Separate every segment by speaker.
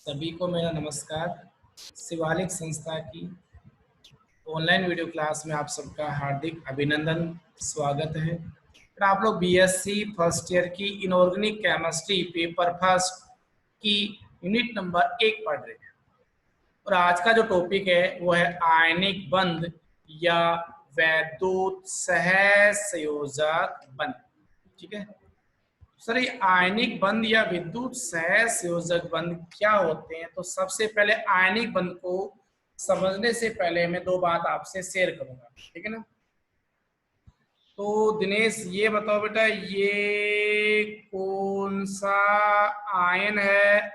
Speaker 1: सभी को मेरा नमस्कार। शिवालिक संस्था की ऑनलाइन वीडियो क्लास में आप सबका हार्दिक अभिनंदन, स्वागत है। तो आप लोग बीएससी फर्स्ट ईयर की इनऑर्गेनिक केमिस्ट्री पेपर फर्स्ट की यूनिट नंबर 1 पढ़ रहे हैं और आज का जो टॉपिक है वो है आयनिक बंध या वैद्युत सहसंयोजक बंध। ठीक है सर, ये आयनिक बंध या विद्युत सहसंयोजक बंध क्या होते हैं? तो सबसे पहले आयनिक बंध को समझने से पहले मैं दो बात आपसे शेयर करूंगा, ठीक है ना। तो दिनेश ये बताओ बेटा, ये कौन सा आयन है?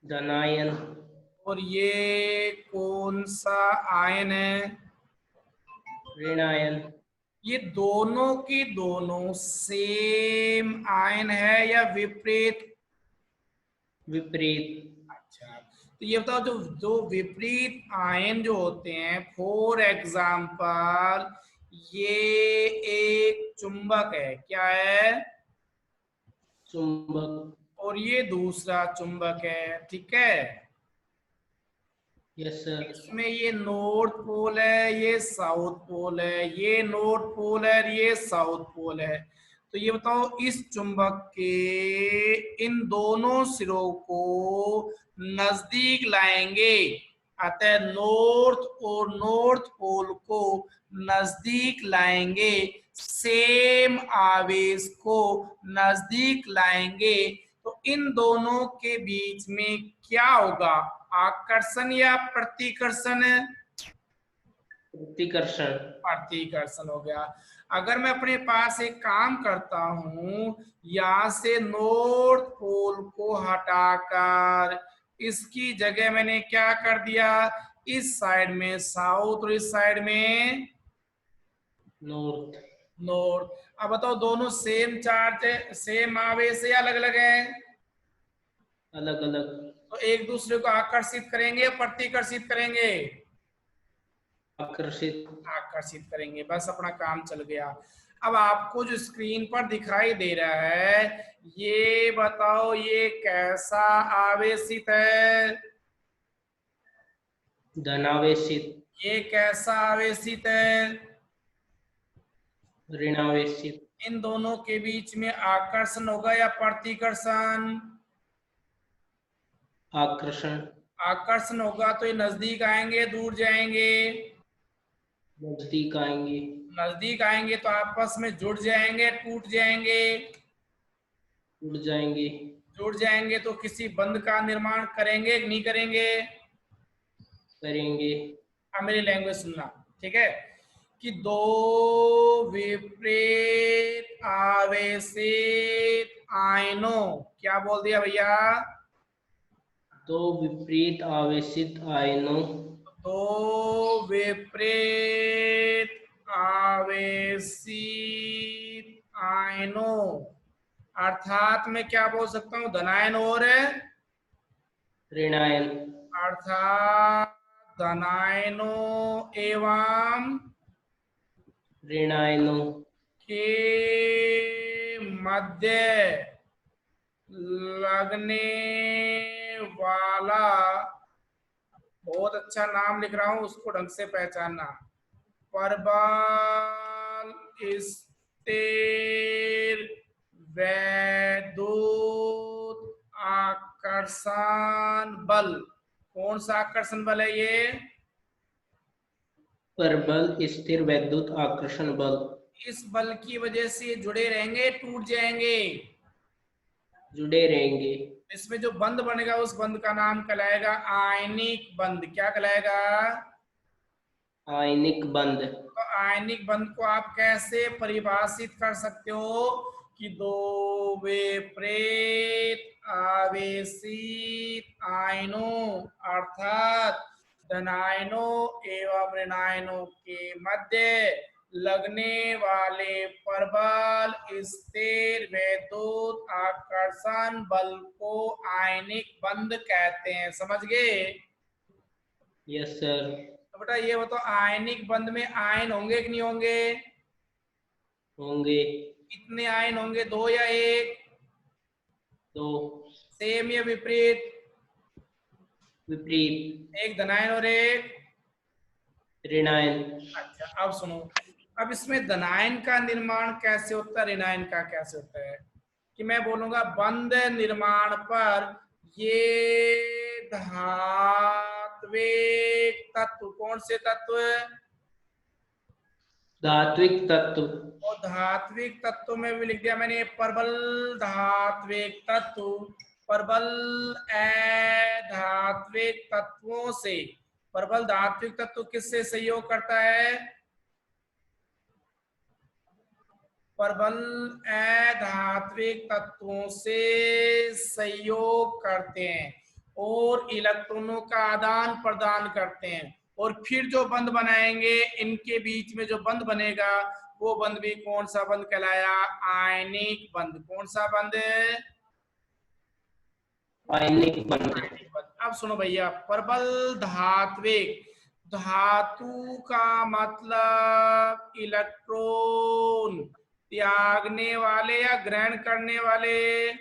Speaker 2: धनायन।
Speaker 1: और ये कौन सा आयन है?
Speaker 2: ऋणायन।
Speaker 1: ये दोनों की दोनों सेम आयन है या विपरीत?
Speaker 2: विपरीत।
Speaker 1: अच्छा, तो ये बताओ, जो जो विपरीत आयन जो होते हैं, फॉर एग्जाम्पल ये एक चुंबक है, क्या है?
Speaker 2: चुंबक।
Speaker 1: और ये दूसरा चुंबक है, ठीक है।
Speaker 2: Yes sir.
Speaker 1: इसमें ये नॉर्थ पोल है, ये साउथ पोल है, ये नॉर्थ पोल है, ये साउथ पोल है। तो ये बताओ, इस चुंबक के इन दोनों सिरों को नजदीक लाएंगे, अतः नॉर्थ और नॉर्थ पोल को नजदीक लाएंगे, सेम आवेश को नजदीक लाएंगे, तो इन दोनों के बीच में क्या होगा? आकर्षण या प्रतिकर्षण?
Speaker 2: प्रतिकर्षण।
Speaker 1: प्रतिकर्षण हो गया। अगर मैं अपने पास एक काम करता हूं, यहां से नॉर्थ पोल को हटाकर इसकी जगह मैंने क्या कर दिया, इस साइड में साउथ और इस साइड में
Speaker 2: नॉर्थ।
Speaker 1: नॉर्थ। अब बताओ, दोनों सेम चार्ज है, सेम आवेश है या अलग अलग है?
Speaker 2: अलग अलग।
Speaker 1: तो एक दूसरे को आकर्षित करेंगे या प्रतिकर्षित करेंगे?
Speaker 2: आकर्षित।
Speaker 1: आकर्षित करेंगे। बस अपना काम चल गया। अब आपको जो स्क्रीन पर दिखाई दे रहा है, ये बताओ ये कैसा आवेशित है?
Speaker 2: धनावेशित।
Speaker 1: ये कैसा आवेशित है?
Speaker 2: ऋणावेशित।
Speaker 1: इन दोनों के बीच में आकर्षण होगा या प्रतिकर्षण?
Speaker 2: आकर्षण।
Speaker 1: आकर्षण होगा तो ये नजदीक आएंगे, दूर जाएंगे?
Speaker 2: नजदीक आएंगे।
Speaker 1: नजदीक आएंगे तो आपस में जुड़ जाएंगे, टूट जाएंगे?
Speaker 2: उड़ जाएंगे।
Speaker 1: जुड़ जाएंगे तो किसी बंध का निर्माण करेंगे कि नहीं करेंगे?
Speaker 2: करेंगे।
Speaker 1: अब मेरी लैंग्वेज सुनना, ठीक है। कि दो विपरीत आवेशित आयनों, क्या बोल दिया भैया?
Speaker 2: दो विपरीत आवेशित आयनों।
Speaker 1: दो विपरीत आवेशित आयनों, अर्थात मैं क्या बोल सकता हूं, धनायन और
Speaker 2: ऋणायन।
Speaker 1: अर्थात धनायनों एवं
Speaker 2: ऋणायनों
Speaker 1: के मध्य लगने वाला, बहुत अच्छा नाम लिख रहा हूं, उसको ढंग से पहचानना, प्रबल स्थिर वैद्युत आकर्षण बल। कौन सा आकर्षण बल है ये?
Speaker 2: प्रबल स्थिर वैद्युत आकर्षण बल।
Speaker 1: इस बल की वजह से जुड़े रहेंगे, टूट जाएंगे?
Speaker 2: जुड़े रहेंगे।
Speaker 1: इसमें जो बंध बनेगा उस बंध का नाम कहलाएगा आयनिक बंध। क्या कहलाएगा?
Speaker 2: आयनिक बंध।
Speaker 1: तो आयनिक बंध को आप कैसे परिभाषित कर सकते हो? कि दो विपरीत आवेशित आयनों अर्थात धनायनों एवं ऋणायनों के मध्य लगने वाले प्रबल स्थिर वैद्युत आकर्षण बल को आयनिक बंध कहते हैं। समझ गए?
Speaker 2: Yes sir.
Speaker 1: तो बेटा ये बताओ, आयनिक बंध में आयन होंगे कि नहीं होंगे?
Speaker 2: होंगे।
Speaker 1: कितने आयन होंगे, दो या एक?
Speaker 2: दो,
Speaker 1: सेम या विपरीत?
Speaker 2: विपरीत,
Speaker 1: एक धनायन और एक।
Speaker 2: ऋणायन,
Speaker 1: अच्छा अब सुनो, अब इसमें धनायन का निर्माण कैसे होता है, ऋणायन का कैसे होता है? कि मैं बोलूंगा बंध निर्माण पर ये धात्विक तत्व, कौन से तत्व?
Speaker 2: धात्विक तत्व,
Speaker 1: और धात्विक तत्व में भी लिख दिया मैंने, प्रबल धात्विक तत्व, प्रबल अधात्विक तत्वों से। प्रबल धात्विक तत्व किससे सहयोग करता है? प्रबल अधात्विक तत्वों से सहयोग करते हैं और इलेक्ट्रॉनों का आदान प्रदान करते हैं, और फिर जो बंध बनाएंगे, इनके बीच में जो बंध बनेगा वो बंध भी कौन सा बंध कहलाया? आयनिक बंध। कौन सा बंध?
Speaker 2: आयनिक बंध।
Speaker 1: आयनिक बंध। अब सुनो भैया, प्रबल धात्विक, धातु का मतलब इलेक्ट्रॉन त्यागने वाले या ग्रहण करने वाले?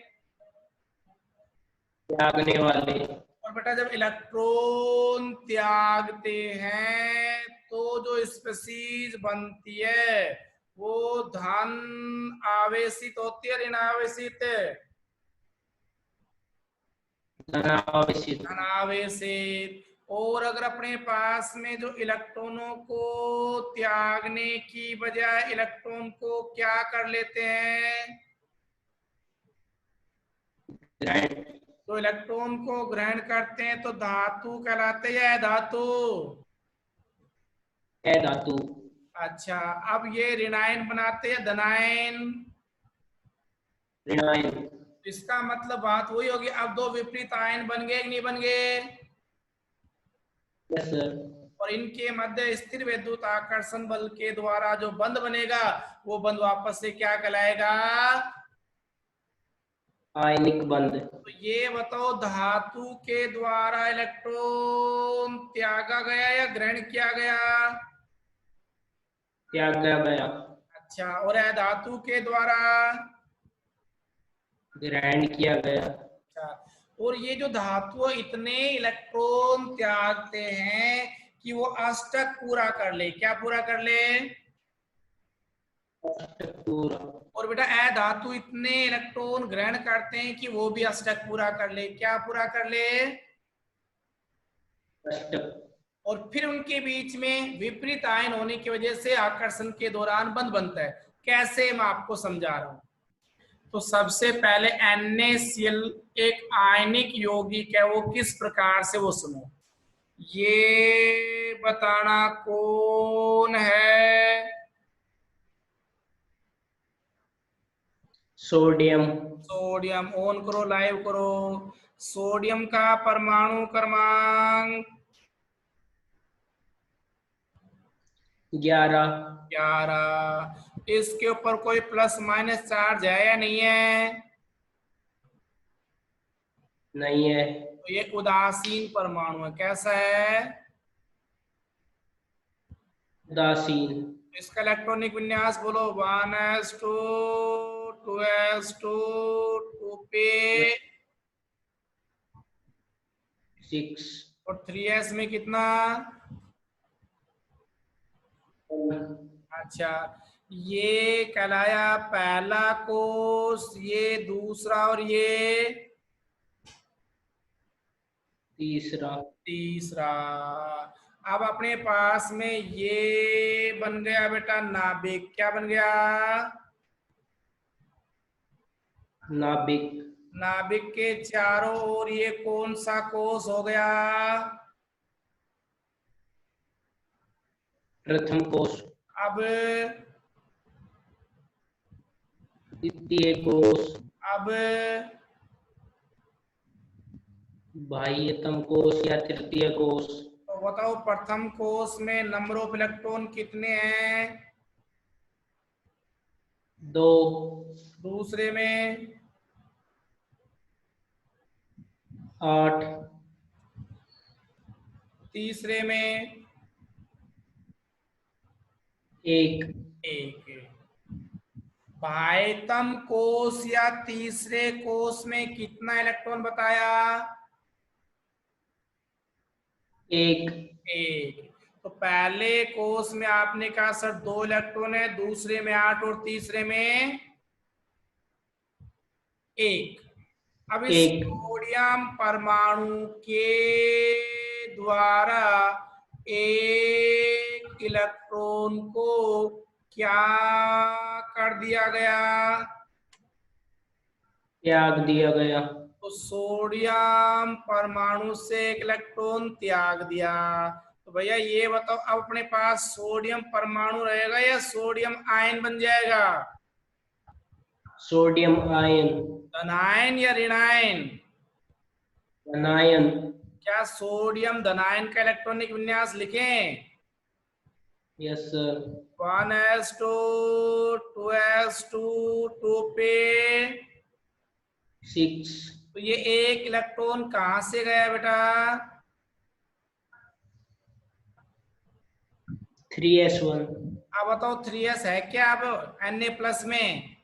Speaker 2: त्यागने वाले।
Speaker 1: और बेटा जब इलेक्ट्रॉन त्यागते हैं तो जो स्पीशीज बनती है वो धन आवेशित होती है, ऋण आवेशित?
Speaker 2: धनावेशित।
Speaker 1: धन आवेशित। और अगर अपने पास में जो इलेक्ट्रॉनों को त्यागने की बजाय इलेक्ट्रॉन को क्या कर लेते हैं?
Speaker 2: ग्रहण।
Speaker 1: तो इलेक्ट्रॉन को ग्रहण करते हैं तो धातु कहलाते हैं या धातु?
Speaker 2: अधातु।
Speaker 1: अच्छा अब ये ऋणायन बनाते हैं धनायन?
Speaker 2: ऋणायन।
Speaker 1: इसका मतलब बात वही होगी, अब दो विपरीत आयन बन गए कि नहीं बन गए?
Speaker 2: Yes sir.
Speaker 1: और इनके मध्य स्थिर विद्युत आकर्षण बल के द्वारा जो बंध बनेगा वो बंध वापस से क्या कहलाएगा?
Speaker 2: आयनिक बंध।
Speaker 1: तो ये बताओ, धातु के द्वारा इलेक्ट्रॉन त्यागा गया या ग्रहण किया गया?
Speaker 2: त्यागा गया।
Speaker 1: अच्छा, और अधातु के द्वारा?
Speaker 2: ग्रहण किया गया।
Speaker 1: अच्छा, और ये जो धातु इतने इलेक्ट्रॉन त्यागते हैं कि वो अष्टक पूरा कर ले। क्या पूरा कर ले?
Speaker 2: पूरा।
Speaker 1: और बेटा अधातु इतने इलेक्ट्रॉन ग्रहण करते हैं कि वो भी अष्टक पूरा कर ले। क्या पूरा कर ले?
Speaker 2: अष्टक।
Speaker 1: और फिर उनके बीच में विपरीत आयन होने की वजह से आकर्षण के दौरान बंध बनता है। कैसे, मैं आपको समझा रहा हूं। तो सबसे पहले NaCl एक आयनिक यौगिक है, वो किस प्रकार से, वो सुनो। ये बताना कौन है?
Speaker 2: सोडियम।
Speaker 1: सोडियम। ऑन करो, लाइव करो। सोडियम का परमाणु क्रमांक
Speaker 2: 11।
Speaker 1: 11। इसके ऊपर कोई प्लस माइनस चार्ज है या नहीं है?
Speaker 2: नहीं है।
Speaker 1: तो ये उदासीन परमाणु है। कैसा है?
Speaker 2: उदासीन।
Speaker 1: इसका इलेक्ट्रॉनिक विन्यास बोलो। 1s2 2s2 2p
Speaker 2: 6।
Speaker 1: और 3s में कितना? अच्छा, ये कहलाया पहला कोष, ये दूसरा, और ये
Speaker 2: तीसरा।
Speaker 1: तीसरा। अब अपने पास में ये बन गया बेटा नाभिक। क्या बन गया?
Speaker 2: नाभिक।
Speaker 1: नाभिक के चारों ओर ये कौन सा कोष हो गया?
Speaker 2: प्रथम कोष।
Speaker 1: अब
Speaker 2: द्वितीय कोष।
Speaker 1: अब
Speaker 2: बाह्यतम कोष या तृतीय कोष।
Speaker 1: तो बताओ, प्रथम कोष में नंबर ऑफ इलेक्ट्रॉन कितने हैं?
Speaker 2: 2।
Speaker 1: दूसरे में?
Speaker 2: 8।
Speaker 1: तीसरे में?
Speaker 2: 1।
Speaker 1: 1। बाह्यतम कोष या तीसरे कोष में कितना इलेक्ट्रॉन बताया?
Speaker 2: एक।
Speaker 1: एक। तो पहले कोष में आपने कहा सर 2 इलेक्ट्रॉन है, दूसरे में 8 और तीसरे में 1। अब इस
Speaker 2: एक।
Speaker 1: सोडियम परमाणु के द्वारा एक इलेक्ट्रॉन को क्या कर दिया गया?
Speaker 2: त्याग दिया गया।
Speaker 1: तो सोडियम परमाणु से एक इलेक्ट्रॉन त्याग दिया। तो भैया ये बताओ, अब अपने पास सोडियम परमाणु रहेगा या सोडियम आयन बन जाएगा?
Speaker 2: Sodium ion.
Speaker 1: धनायन या ऋणायन?
Speaker 2: धनायन।
Speaker 1: क्या सोडियम धनायन का इलेक्ट्रॉनिक विन्यास लिखें?
Speaker 2: Yes sir.
Speaker 1: 1s2 2s2 2 पे
Speaker 2: 6।
Speaker 1: तो ये एक इलेक्ट्रॉन कहां से गया बेटा?
Speaker 2: 3s1।
Speaker 1: अब बताओ 3s है क्या अब Na+ में?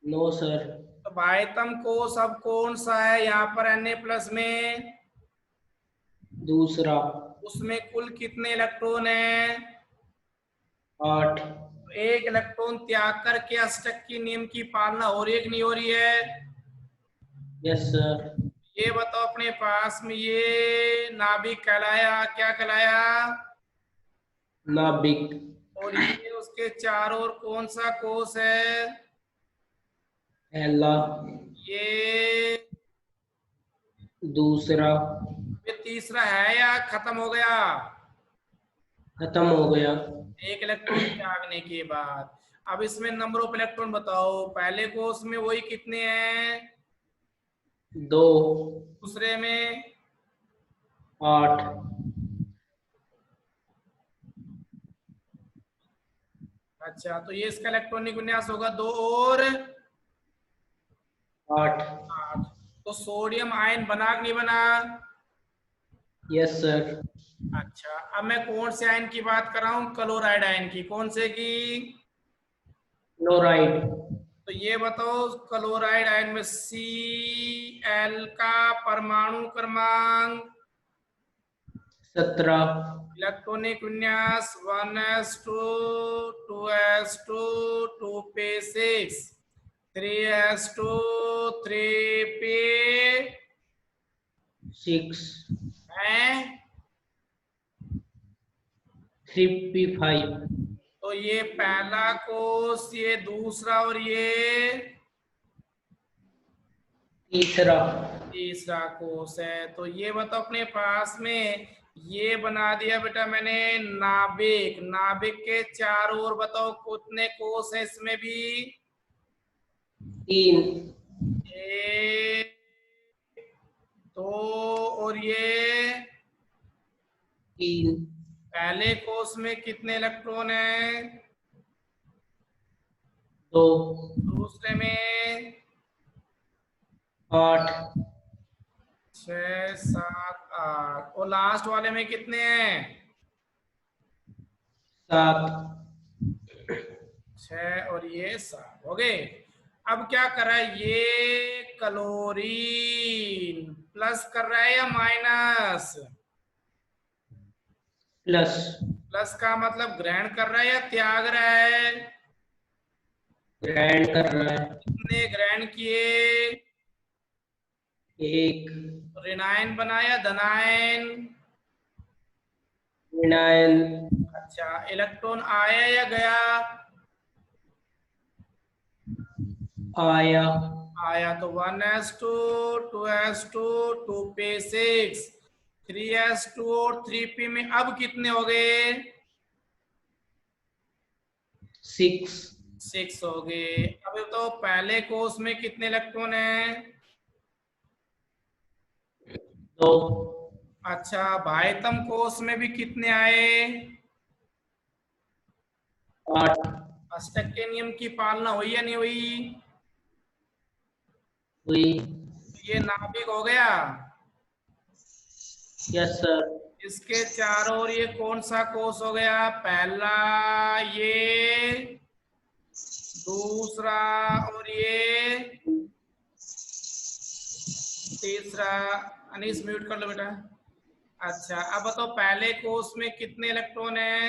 Speaker 2: No sir.
Speaker 1: तो बाह्यतम कोष अब कौन सा है यहाँ पर Na+ में?
Speaker 2: दूसरा।
Speaker 1: उसमें कुल कितने इलेक्ट्रॉन हैं?
Speaker 2: 8।
Speaker 1: तो एक इलेक्ट्रॉन त्याग करके अष्टक की नियम की पालना हो रही है कि नहीं हो रही है?
Speaker 2: Yes sir.
Speaker 1: ये बताओ अपने पास में ये नाभिक कहलाया, क्या कहलाया?
Speaker 2: नाभिक।
Speaker 1: और ये उसके चारों ओर कौन सा कोष है?
Speaker 2: पहला।
Speaker 1: ये
Speaker 2: दूसरा।
Speaker 1: ये तीसरा है या खत्म हो गया?
Speaker 2: खत्म हो गया।
Speaker 1: एक इलेक्ट्रॉन त्यागने के बाद। अब इसमें नंबर ऑफ इलेक्ट्रॉन बताओ, पहले कोष में वही कितने हैं?
Speaker 2: 2।
Speaker 1: दूसरे में?
Speaker 2: 8।
Speaker 1: अच्छा, तो ये इसका इलेक्ट्रॉनिक विन्यास होगा 2 और
Speaker 2: 8।
Speaker 1: 8। तो सोडियम आयन बना कि नहीं बना?
Speaker 2: Yes sir.
Speaker 1: अच्छा, अब मैं कौन से आयन की बात कर रहा हूँ? क्लोराइड आयन की। कौन से की?
Speaker 2: क्लोराइड।
Speaker 1: तो ये बताओ क्लोराइड आयन में Cl का परमाणु क्रमांक?
Speaker 2: 17।
Speaker 1: इलेक्ट्रॉनिक विन्यास 1s2 2s2 2 पे 6 3s2 3 पे
Speaker 2: 6।
Speaker 1: है।
Speaker 2: 3p5।
Speaker 1: तो ये पहला कोष, ये दूसरा और ये
Speaker 2: तीसरा।
Speaker 1: तीसरा कोष है। तो ये बताओ अपने पास में ये बना दिया बेटा मैंने नाभिक। नाभिक के चारों ओर बताओ कितने कोष है इसमें भी?
Speaker 2: 3।
Speaker 1: एक, दो और ये
Speaker 2: 3।
Speaker 1: पहले कोष में कितने इलेक्ट्रॉन है?
Speaker 2: 2।
Speaker 1: दूसरे में
Speaker 2: 8।
Speaker 1: 6 7 8 और लास्ट वाले में कितने हैं?
Speaker 2: 7।
Speaker 1: 6 और ये 7 हो गए। अब क्या कर रहा है ये क्लोरीन? प्लस कर रहा है या माइनस?
Speaker 2: प्लस।
Speaker 1: प्लस का मतलब ग्रहण कर रहा है या त्याग रहा है?
Speaker 2: ग्रहण कर रहा है।
Speaker 1: कितने ग्रहण किए?
Speaker 2: 1।
Speaker 1: ऋणायन बनाया धनायन?
Speaker 2: ऋणायन।
Speaker 1: अच्छा, इलेक्ट्रॉन आया या गया?
Speaker 2: आया।
Speaker 1: आया। तो 1s2 2s2 2 पे 6 3s2 और 3p में अब कितने हो गए?
Speaker 2: 6।
Speaker 1: 6 हो गए। अब तो पहले कोष में कितने इलेक्ट्रॉन हैं?
Speaker 2: 2।
Speaker 1: अच्छा, बाह्यतम कोष में भी कितने आए?
Speaker 2: 8।
Speaker 1: अष्टक के नियम की पालना हुई या नहीं हुई?
Speaker 2: हुई।
Speaker 1: ये नाभिक हो गया।
Speaker 2: Yes sir.
Speaker 1: इसके चारों ओर ये कौन सा कोष हो गया? पहला ये दूसरा और ये तीसरा। अनीस म्यूट कर लो बेटा। अच्छा अब बताओ पहले कोष में कितने इलेक्ट्रॉन है?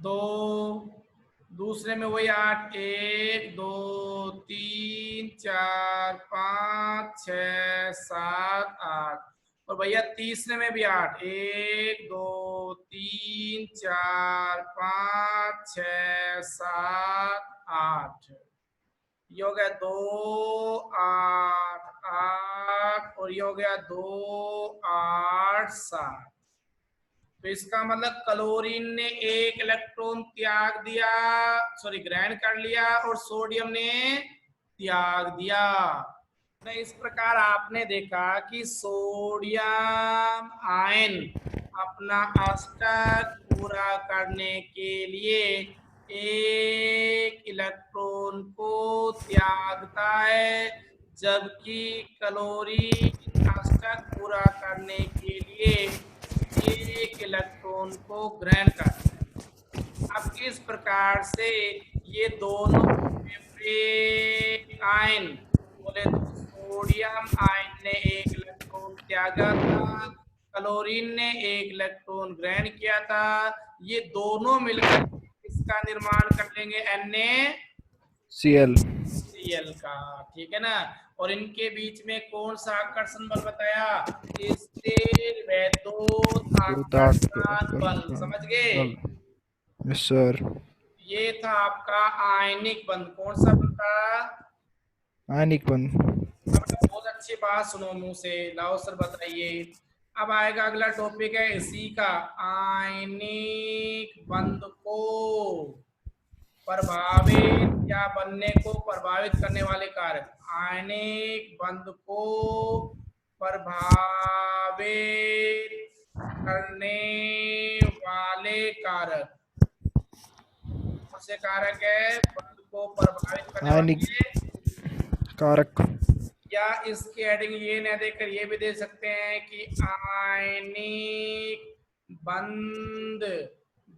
Speaker 1: 2। दूसरे में वही 8, 1 2 3 4 5 6 7 8। और भैया तीसरे में भी 8, 1 2 3 4 5 6 7 8। ये हो गया 2 8 8 और ये हो गया 2 8 7। तो इसका मतलब क्लोरीन ने एक इलेक्ट्रॉन त्याग दिया, सॉरी ग्रहण कर लिया, और सोडियम ने त्याग दिया। तो इस प्रकार आपने देखा कि सोडियम आयन अपना अष्टक पूरा करने के लिए एक इलेक्ट्रॉन को त्यागता है, जबकि क्लोरीन अष्टक पूरा करने के लिए एक इलेक्ट्रॉन को ग्रहण करता है। अब इस प्रकार से ये दोनों आयन बोले तो सोडियम आयन ने एक इलेक्ट्रॉन त्यागा था, क्लोरीन ने एक इलेक्ट्रॉन ग्रहण किया था। ये दोनों मिलकर इसका निर्माण कर लेंगे
Speaker 3: Cl
Speaker 1: NaCl का, ठीक है ना। और इनके बीच में कौन सा आकर्षण बल बताया? स्थिर वैद्युत आकर्षण बल, समझ गए?
Speaker 3: Yes sir.
Speaker 1: ये था आपका आयनिक बंध। कौन सा बंध था?
Speaker 3: आयनिक बंध।
Speaker 1: अब बहुत अच्छी बात सुनो मुंह से, लाओ सर बताइए। अब आएगा अगला टॉपिक है इसी का, आयनिक बंध को प्रभावित या बनने को प्रभावित करने वाले कारक। आयनिक बंध को प्रभावित करने वाले कारक कौन से कारक है? बंध को प्रभावित करने
Speaker 3: आयनिक
Speaker 1: वाले
Speaker 3: कारक।
Speaker 1: या इसके हेडिंग ये न देकर ये भी दे सकते हैं कि आयनिक बंध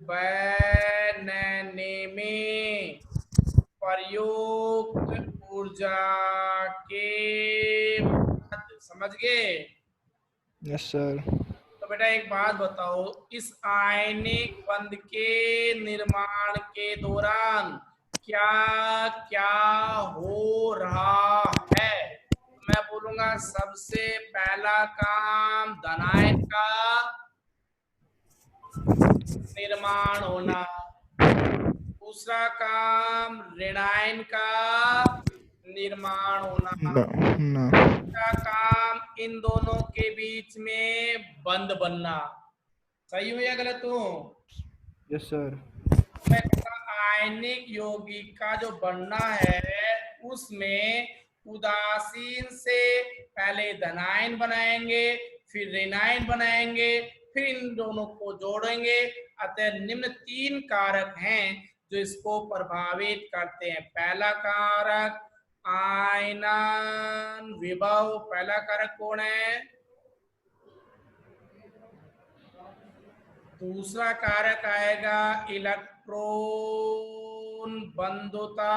Speaker 1: बनने में प्रयुक्त ऊर्जा के पद, समझ गए?
Speaker 3: Yes sir.
Speaker 1: तो बेटा एक बात बताओ, इस आयनिक बंध के निर्माण के दौरान क्या क्या हो रहा है? मैं बोलूंगा सबसे पहला काम धनायन का निर्माण होना, दूसरा काम ऋणायन का निर्माण होना,
Speaker 3: No.
Speaker 1: तीसरा काम इन दोनों के बीच में बंध बनना। सही हो या गलत हो?
Speaker 3: Yes sir.
Speaker 1: मैं कहूँगा आयनिक यौगिक का जो बनना है उसमें उदासीन से पहले धनायन बनाएंगे, फिर ऋणायन बनाएंगे, फिर इन दोनों को जोड़ेंगे। अतः निम्न 3 कारक हैं जो इसको प्रभावित करते हैं। पहला कारक आयनन विभव। पहला कारक कौन है? दूसरा कारक आएगा इलेक्ट्रॉन बंधुता,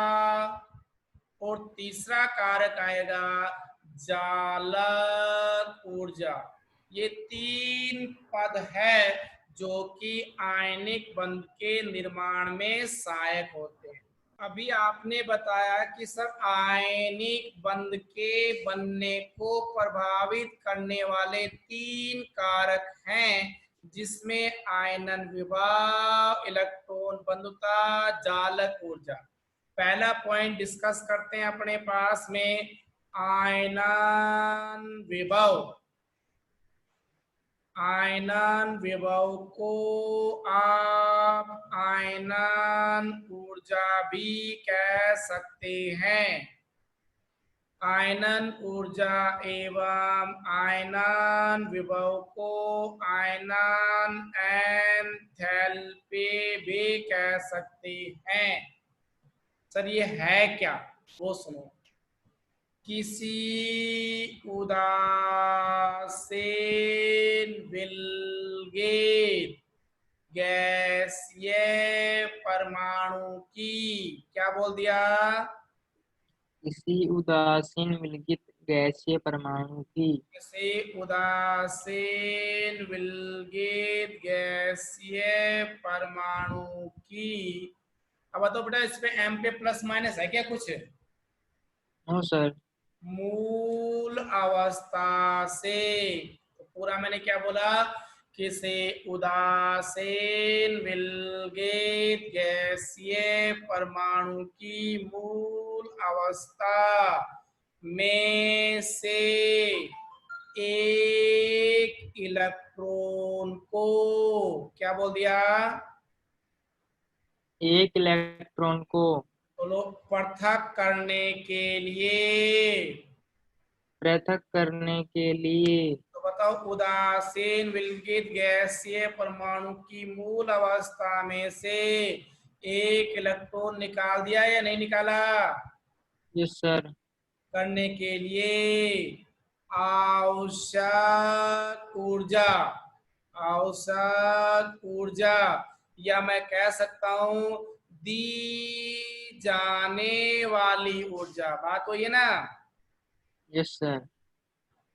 Speaker 1: और तीसरा कारक आएगा जालक ऊर्जा। ये 3 पद है जो कि आयनिक बंध के निर्माण में सहायक होते हैं। अभी आपने बताया कि सर आयनिक बंध के बनने को प्रभावित करने वाले 3 कारक हैं, जिसमें आयनन विभव, इलेक्ट्रॉन बंधुता, जालक ऊर्जा। पहला पॉइंट डिस्कस करते हैं अपने पास में, आयनन विभव। आयनन विभव को आप आयनन ऊर्जा भी कह सकते हैं। आयनन ऊर्जा एवं आयनन विभव को आयनन एंथैल्पी भी कह सकते हैं। सर ये है क्या, वो सुनो। किसी उदासीन विलगित गैसीय परमाणु की, क्या बोल दिया?
Speaker 4: किसी उदासीन विलगित गैसीय परमाणु की
Speaker 1: किसी उदासीन विलगित गैसीय परमाणु की। अब बताओ बेटा, इस पे m पे प्लस माइनस है क्या कुछ?
Speaker 4: No sir.
Speaker 1: मूल अवस्था से, तो पूरा मैंने क्या बोला? किसी उदासीन विलगित गैसीय परमाणु की मूल अवस्था में से एक इलेक्ट्रॉन को, क्या बोल दिया?
Speaker 4: एक इलेक्ट्रॉन को
Speaker 1: बोलो, पृथक करने के लिए।
Speaker 4: पृथक करने के लिए
Speaker 1: तो बताओ, उदासीन विलगित गैसीय परमाणु की मूल अवस्था में से एक इलेक्ट्रॉन निकाल दिया या नहीं निकाला?
Speaker 4: Yes sir.
Speaker 1: करने के लिए आवश्यक ऊर्जा, आवश्यक ऊर्जा, या मैं कह सकता हूं दी जाने वाली ऊर्जा, बात वही है ना,
Speaker 4: यस सर।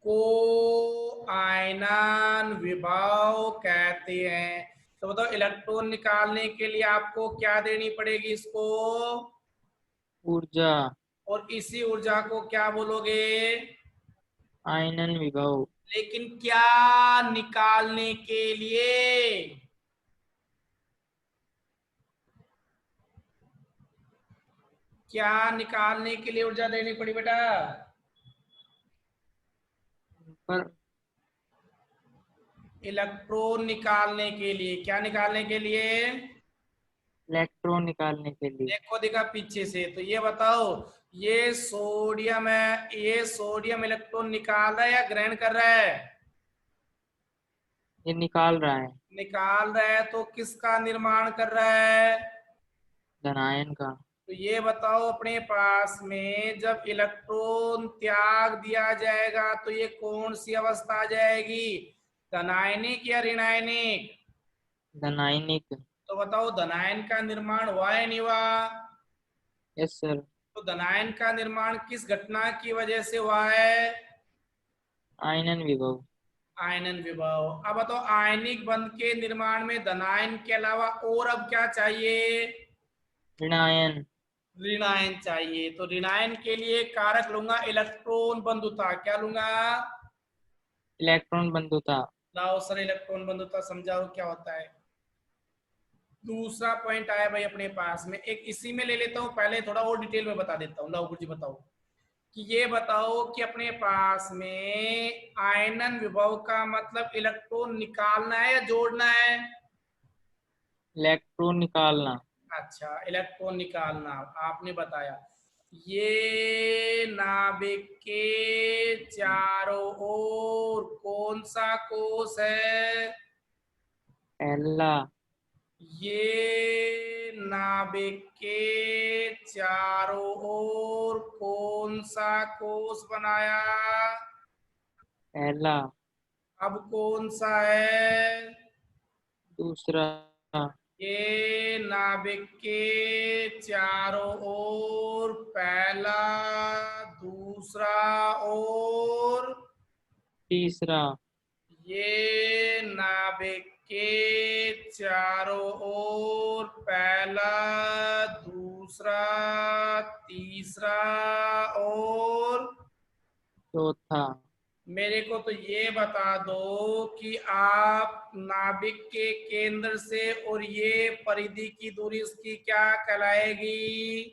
Speaker 1: को आयनन विभव कहते हैं। तो बताओ, इलेक्ट्रॉन निकालने के लिए आपको क्या देनी पड़ेगी? इसको
Speaker 4: ऊर्जा।
Speaker 1: और इसी ऊर्जा को क्या बोलोगे?
Speaker 4: आयनन विभव।
Speaker 1: लेकिन क्या निकालने के लिए? क्या निकालने के लिए ऊर्जा देनी पड़ी बेटा?
Speaker 4: पर
Speaker 1: इलेक्ट्रॉन निकालने के लिए। क्या निकालने के लिए?
Speaker 4: इलेक्ट्रॉन निकालने के लिए।
Speaker 1: देखो देखा पीछे से, तो ये बताओ, ये सोडियम है, ये सोडियम इलेक्ट्रॉन निकाल रहा है या ग्रहण कर रहा है?
Speaker 4: ये निकाल रहा है।
Speaker 1: निकाल रहा है, तो किसका निर्माण कर रहा है?
Speaker 4: धनायन का।
Speaker 1: तो ये बताओ, अपने पास में जब इलेक्ट्रॉन त्याग दिया जाएगा तो ये कौन सी अवस्था आ जाएगी? धनायनिक या ऋणायनिक?
Speaker 4: धनायनिक।
Speaker 1: तो बताओ, धनायन का निर्माण हुआ है नहीं हुआ?
Speaker 4: Yes sir.
Speaker 1: तो धनायन का निर्माण किस घटना की वजह से हुआ है?
Speaker 4: आयनन विभव।
Speaker 1: आयनन विभव। अब बताओ, आयनिक बंध के निर्माण में धनायन के अलावा और अब क्या चाहिए?
Speaker 4: ऋणायन।
Speaker 1: ऋणायन चाहिए। तो ऋणायन के लिए कारक लूंगा इलेक्ट्रॉन बंधुता। क्या लूंगा?
Speaker 4: इलेक्ट्रॉन बंधुता।
Speaker 1: लाओ सर, इलेक्ट्रॉन बंधुता समझाओ क्या होता है। दूसरा पॉइंट आया भाई अपने पास में, एक इसी में ले लेता हूं, पहले थोड़ा और डिटेल में बता देता हूँ। लाओ गुरुजी बताओ कि ये बताओ कि अपने पास में आयनन विभव का मतलब इलेक्ट्रॉन निकालना है या जोड़ना है?
Speaker 4: इलेक्ट्रॉन निकालना।
Speaker 1: अच्छा, इलेक्ट्रॉन निकालना आपने बताया। ये नाभिक के चारों ओर कौन सा कोष है?
Speaker 4: पहला।
Speaker 1: ये नाभिक के चारों ओर कौन सा कोष बनाया?
Speaker 4: पहला।
Speaker 1: अब कौन सा है?
Speaker 4: दूसरा।
Speaker 1: ये नाभिक के चारों ओर पहला, दूसरा और
Speaker 4: तीसरा।
Speaker 1: ये नाभिक के चारों ओर पहला, दूसरा, तीसरा और
Speaker 4: चौथा।
Speaker 1: मेरे को तो ये बता दो कि आप नाभिक के केंद्र से और ये परिधि की दूरी उसकी क्या कहलाएगी?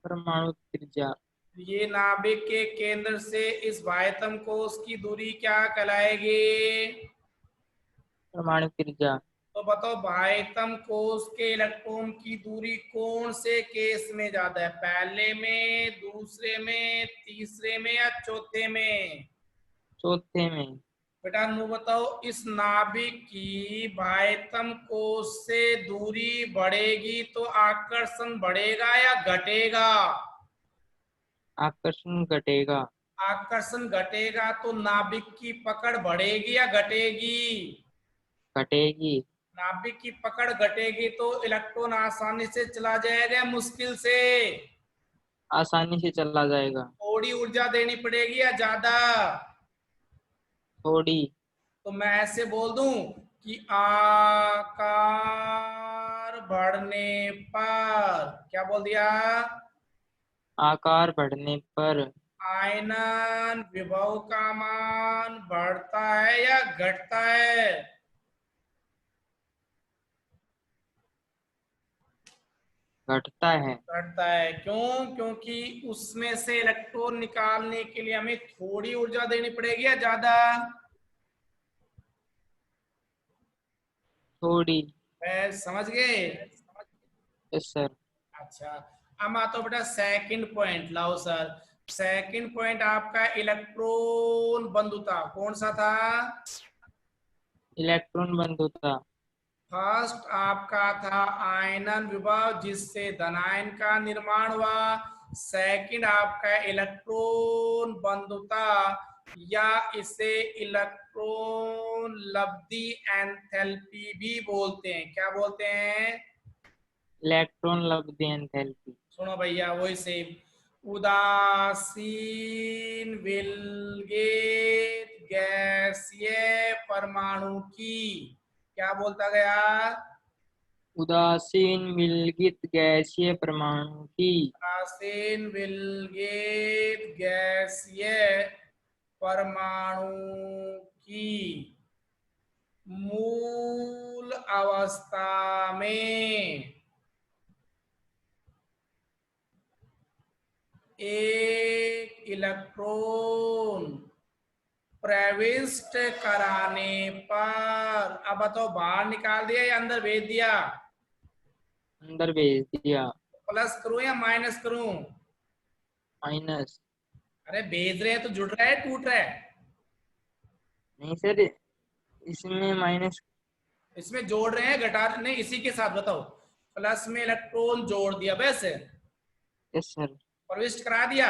Speaker 4: परमाणु त्रिज्या।
Speaker 1: ये नाभिक के केंद्र से इस वायतम कोष की दूरी क्या कहलाएगी?
Speaker 4: परमाणु त्रिज्या।
Speaker 1: तो बताओ, वायतम कोष के इलेक्ट्रॉन की दूरी कौन से केस में ज्यादा है? पहले में, दूसरे में, तीसरे में या चौथे में?
Speaker 4: चौथे में।
Speaker 1: बेटा नु बताओ, इस नाभिक की वायतम कोष से दूरी बढ़ेगी तो आकर्षण बढ़ेगा या घटेगा?
Speaker 4: आकर्षण घटेगा।
Speaker 1: आकर्षण घटेगा तो नाभिक की पकड़ बढ़ेगी या घटेगी?
Speaker 4: घटेगी।
Speaker 1: नाभिक की पकड़ घटेगी तो इलेक्ट्रॉन आसानी से चला जाएगा, मुश्किल से?
Speaker 4: आसानी से चला जाएगा।
Speaker 1: थोड़ी ऊर्जा देनी पड़ेगी या ज्यादा?
Speaker 4: थोड़ी।
Speaker 1: तो मैं ऐसे बोल दूं कि आकार बढ़ने पर, क्या बोल दिया?
Speaker 4: आकार बढ़ने पर
Speaker 1: आयनन विभव का मान बढ़ता है या घटता है?
Speaker 4: घटता है।
Speaker 1: घटता है। क्यों? क्योंकि उसमें से इलेक्ट्रॉन निकालने के लिए हमें थोड़ी ऊर्जा देनी पड़ेगी या ज्यादा?
Speaker 4: थोड़ी।
Speaker 1: मैं समझ गए?
Speaker 4: Yes sir.
Speaker 1: अच्छा, अब आता हूं बेटा सेकंड पॉइंट। लाओ सर, सेकंड पॉइंट आपका इलेक्ट्रॉन बंधुता कौन सा था?
Speaker 4: इलेक्ट्रॉन बंधुता।
Speaker 1: फर्स्ट आपका था आयनन विभव जिससे धनायन का निर्माण हुआ। सेकंड आपका इलेक्ट्रॉन बंधुता, या इसे इलेक्ट्रॉन लब्धि एंथैल्पी भी बोलते हैं। क्या बोलते हैं?
Speaker 4: इलेक्ट्रॉन लब्धि एंथैल्पी।
Speaker 1: सुनो भैया, वही से उदासीन विलगित गैसीय परमाणु की, क्या बोलता गया?
Speaker 4: उदासीन विलगित गैसीय परमाणु की
Speaker 1: उदासीन विलगित गैसीय परमाणु की मूल अवस्था में एक इलेक्ट्रॉन प्रविष्ट कराने पर, अब बताओ बाहर निकाल दिया या अंदर भेज दिया?
Speaker 4: अंदर भेज दिया।
Speaker 1: प्लस करूं या माइनस करूं?
Speaker 4: माइनस।
Speaker 1: अरे भेज रहे हैं तो जुड़ रहा है, टूट रहा है?
Speaker 4: नहीं सर, इसमें माइनस।
Speaker 1: इसमें जोड़ रहे हैं, घटा नहीं, इसी के साथ बताओ। प्लस में इलेक्ट्रॉन जोड़ दिया, वैसे
Speaker 4: यस सर।
Speaker 1: प्रविष्ट करा दिया।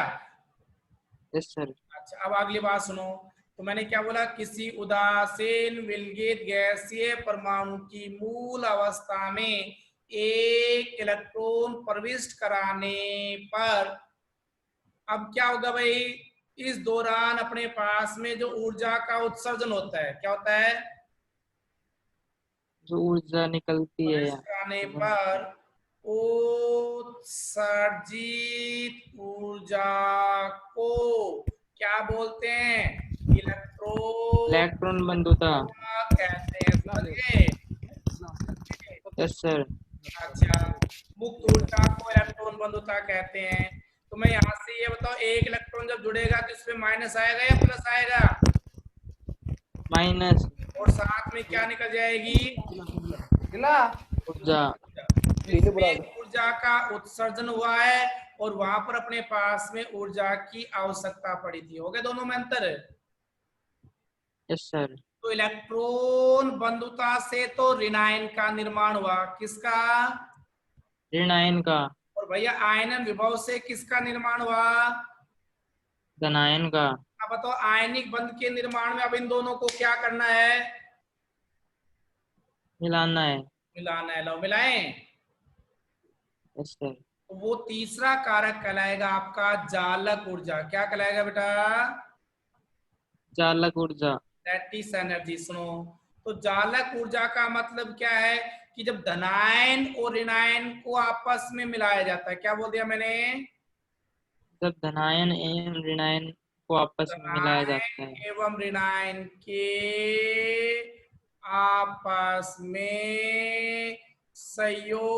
Speaker 4: Yes sir.
Speaker 1: अच्छा, अब अगली बात सुनो। तो मैंने क्या बोला? किसी उदासीन विलगित गैसीय परमाणु की मूल अवस्था में एक इलेक्ट्रॉन प्रविष्ट कराने पर अब क्या होगा भाई? इस दौरान अपने पास में जो ऊर्जा का उत्सर्जन होता है, क्या होता है?
Speaker 4: जो ऊर्जा निकलती है
Speaker 1: प्रविष्ट कराने पर उत्सर्जित ऊर्जा को क्या बोलते हैं? इलेक्ट्रॉन
Speaker 4: इलेक्ट्रॉन बंधुता।
Speaker 1: कहते हैं। समझ गए?
Speaker 4: Yes sir.
Speaker 1: अच्छा, मुक्त ऊर्जा को इलेक्ट्रॉन बंधुता कहते हैं। तो मैं यहाँ से ये बताओ, एक इलेक्ट्रॉन जब जुड़ेगा तो इसमें माइनस आएगा या प्लस आएगा?
Speaker 4: माइनस।
Speaker 1: और साथ में क्या निकल जाएगी?
Speaker 4: ऊर्जा।
Speaker 1: इसमें ऊर्जा का उत्सर्जन हुआ है और वहां पर अपने पास में ऊर्जा की आवश्यकता पड़ी थी। हो गए दोनों में अंतर?
Speaker 4: Yes sir.
Speaker 1: तो इलेक्ट्रॉन बंधुता से तो ऋणायन का निर्माण हुआ। किसका?
Speaker 4: ऋण आयन का।
Speaker 1: और भैया आयनन विभव से किसका निर्माण हुआ?
Speaker 4: धनायन का।
Speaker 1: अब बताओ, आयनिक बंध के निर्माण में अब इन दोनों को क्या करना है?
Speaker 4: मिलाना है।
Speaker 1: मिलाना है। लो मिलाएं।
Speaker 4: Yes sir.
Speaker 1: तो वो तीसरा कारक कहलाएगा आपका जालक ऊर्जा। क्या कहलाएगा बेटा?
Speaker 4: चालक ऊर्जा।
Speaker 1: Lattice energy. सुनो, तो जालक ऊर्जा का मतलब क्या है? कि जब धनायन और ऋणायन को आपस में मिलाया जाता है। क्या बोल दिया मैंने?
Speaker 4: जब धनायन एवं ऋणायन को आपस में मिलाया जाता है।
Speaker 1: धनायन एवं ऋणायन के आपस में संयोग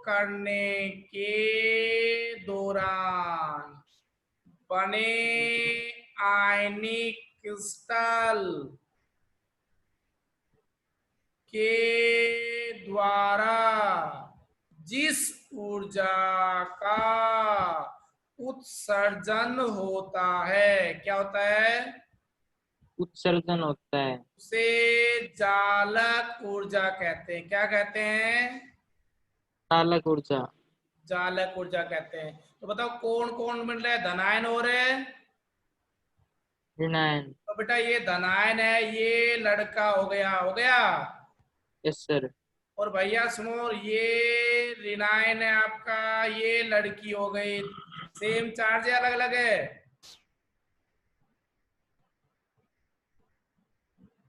Speaker 1: करने के दौरान बने आयनिक क्रिस्टल के द्वारा जिस ऊर्जा का उत्सर्जन होता है, क्या होता है?
Speaker 4: उत्सर्जन होता है।
Speaker 1: उसे जालक ऊर्जा कहते हैं। क्या कहते हैं?
Speaker 4: चालक ऊर्जा।
Speaker 1: जालक ऊर्जा कहते हैं। तो बताओ कौन कौन मिल रहा है? धनायन और
Speaker 4: ऋणायन।
Speaker 1: तो बेटा ये धनायन है, ये लड़का हो गया। हो गया?
Speaker 4: Yes sir.
Speaker 1: और भैया सुनो, ये रिनाइन है आपका, ये लड़की हो गई, सेम चार्ज है अलग अलग है?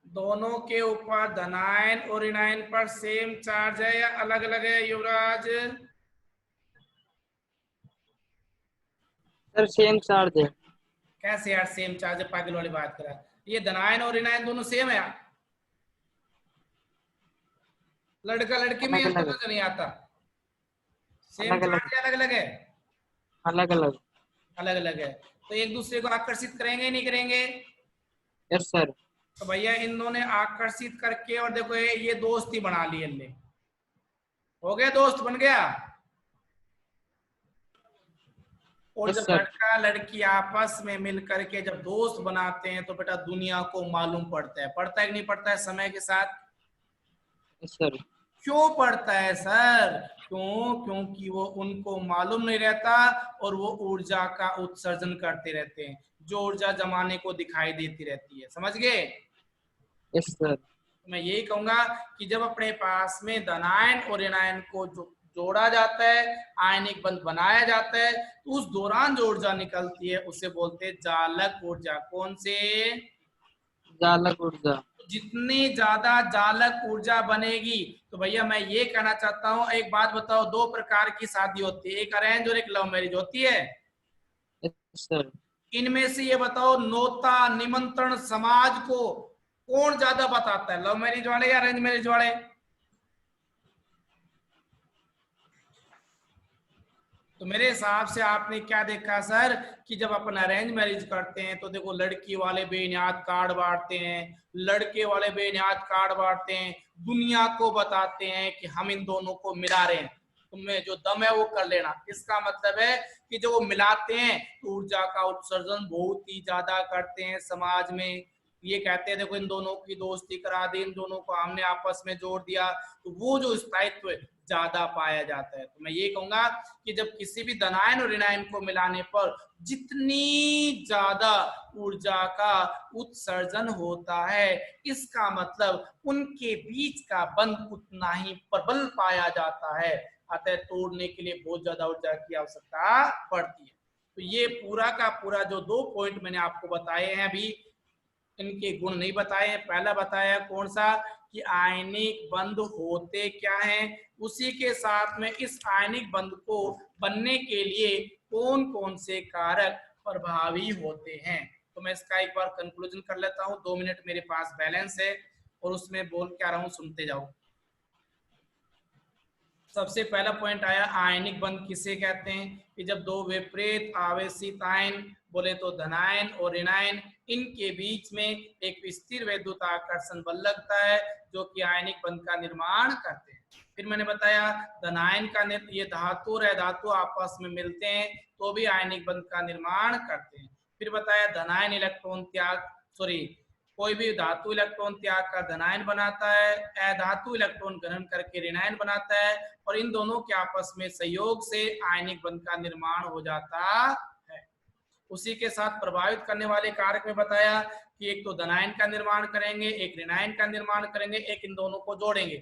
Speaker 1: दोनों के ऊपर धनायन और ऋणायन पर सेम चार्ज है या अलग अलग है युवराज?
Speaker 4: सर सेम चार्ज है।
Speaker 1: कैसे यार सेम चार्ज है, पागल वाली बात करा। ये धनायन और ऋणायन दोनों सेम है यार, लड़का लड़की में
Speaker 4: अलग
Speaker 1: ये
Speaker 4: अलग
Speaker 1: समझ नहीं आता। सेम
Speaker 4: अलग अलग
Speaker 1: चार्ज अलग अलग है?
Speaker 4: अलग अलग।
Speaker 1: अलग अलग है। तो एक दूसरे को आकर्षित करेंगे नहीं करेंगे?
Speaker 4: Yes sir.
Speaker 1: तो भैया इन दोनों ने आकर्षित करके, और देखो ये दोस्ती बना ली, इनने हो गया, दोस्त बन गया। और
Speaker 4: यस
Speaker 1: जब
Speaker 4: सर।
Speaker 1: लड़का लड़की आपस में मिल करके जब दोस्त बनाते हैं तो बेटा दुनिया को मालूम पड़ता है कि नहीं पड़ता है समय के साथ?
Speaker 4: Yes sir.
Speaker 1: क्यों पड़ता है सर? क्योंकि वो उनको मालूम नहीं रहता और वो ऊर्जा का उत्सर्जन करते रहते हैं, जो ऊर्जा जमाने को दिखाई देती रहती है। समझ गए?
Speaker 4: Yes sir.
Speaker 1: मैं यही कहूंगा कि जब अपने पास में धनायन और ऋणायन को जोड़ा जाता है, आयनिक बंध बनाया जाता है, तो उस दौरान जो ऊर्जा निकलती है उसे बोलते हैं जालक ऊर्जा। कौन से?
Speaker 4: जालक ऊर्जा।
Speaker 1: जितनी ज्यादा जालक ऊर्जा बनेगी, तो भैया मैं ये कहना चाहता हूं, एक बात बताओ, दो प्रकार की शादी होती है, एक अरेंज और एक लव मैरिज होती है।
Speaker 4: Yes sir.
Speaker 1: इनमें से ये बताओ, नोता निमंत्रण समाज को कौन ज्यादा बताता है, लव मैरिज वाले या अरेंज मैरिज वाले? तो मेरे हिसाब से आपने क्या देखा सर, कि जब अपन अरेंज मैरिज करते हैं तो देखो लड़की वाले बेनियाद कार्ड बांटते हैं, लड़के वाले बेनियाद कार्ड बांटते हैं, दुनिया को बताते हैं कि हम इन दोनों को मिला रहे हैं, तुम्हें जो दम है वो कर लेना। इसका मतलब है कि जब वो मिलाते हैं तो ऊर्जा का उत्सर्जन बहुत ही ज्यादा करते हैं समाज में। ये कहते हैं देखो इन दोनों की दोस्ती करा दी, इन दोनों को हमने आपस में जोड़ दिया, तो वो जो स्थायित्व ज्यादा पाया जाता है। तो मैं ये कहूंगा कि जब किसी भी धनायन और ऋणायन को मिलाने पर जितनी ज्यादा ऊर्जा का उत्सर्जन होता है, इसका मतलब उनके बीच का बंध उतना ही प्रबल पाया जाता है, अतः तोड़ने के लिए बहुत ज्यादा ऊर्जा की आवश्यकता पड़ती है। तो ये पूरा का पूरा जो 2 पॉइंट मैंने आपको बताए हैं, अभी इनके गुण नहीं बताए हैं। पहला बताया कौन सा, कि आयनिक बंध होते क्या हैं, उसी के साथ में इस आयनिक बंध को बनने के लिए कौन कौन से कारक प्रभावी होते हैं। तो मैं इसका एक बार कंक्लूजन कर लेता हूं, 2 मिनट मेरे पास बैलेंस है और उसमें बोल क्या रहा हूं, सुनते जाओ। सबसे पहला पॉइंट आया, आयनिक बंध किसे कहते हैं, कि जब दो विपरीत आवेशित आयन, बोले तो धनायन और ऋणायन, इनके बीच में एक स्थिर वैद्युत आकर्षण बल लगता है जो कि आयनिक बंध का निर्माण करते हैं। फिर मैंने बताया धनायन का ये धातु और अधातु आपस में मिलते हैं तो भी आयनिक बंध का निर्माण करते हैं। फिर बताया धनायन इलेक्ट्रॉन त्याग, कोई भी धातु इलेक्ट्रॉन त्याग कर धनायन बनाता है, अधातु इलेक्ट्रॉन ग्रहण करके ऋणायन बनाता है, और इन दोनों के आपस में सहयोग से आयनिक बंध का निर्माण हो जाता है। उसी के साथ प्रभावित करने वाले कारक में बताया कि एक तो धनायन का निर्माण करेंगे, एक ऋणायन का निर्माण करेंगे, एक इन दोनों को जोड़ेंगे।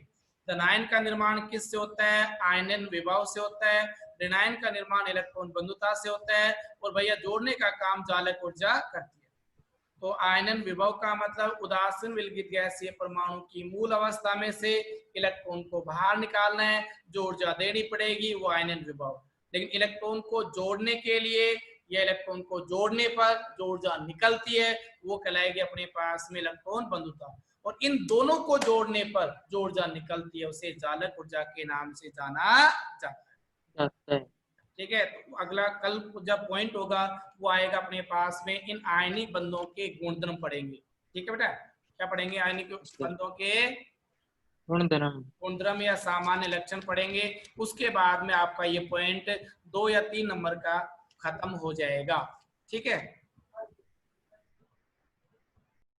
Speaker 1: धनायन का निर्माण किससे होता है, आयनन विभव से होता है। ऋणायन का निर्माण इलेक्ट्रॉन बंधुता से होता है, और भैया जोड़ने का काम चालक ऊर्जा करती है। तो आयनन विभव का मतलब उदासीन विलगित गैसीय परमाणु की मूल अवस्था में से इलेक्ट्रॉन को बाहर निकालना है, जो ऊर्जा देनी पड़ेगी वो आयनन विभव। लेकिन इलेक्ट्रॉन को जोड़ने के लिए या इलेक्ट्रॉन को जोड़ने पर जो ऊर्जा निकलती है वो कहलाएगी अपने पास में इलेक्ट्रॉन बंधुता, और इन दोनों को जोड़ने पर जो ऊर्जा निकलती है उसे जालक ऊर्जा के नाम से जाना जाता है। ठीक है, तो अगला कल जब पॉइंट होगा वो आएगा अपने पास में, इन आयनिक बंधों के गुणधर्म पढ़ेंगे। ठीक है बेटा, क्या पढ़ेंगे, आयनिक बंधों के गुणधर्म या सामान्य लक्षण पढ़ेंगे। उसके बाद में आपका ये पॉइंट 2 या 3 नंबर का खत्म हो जाएगा। ठीक है।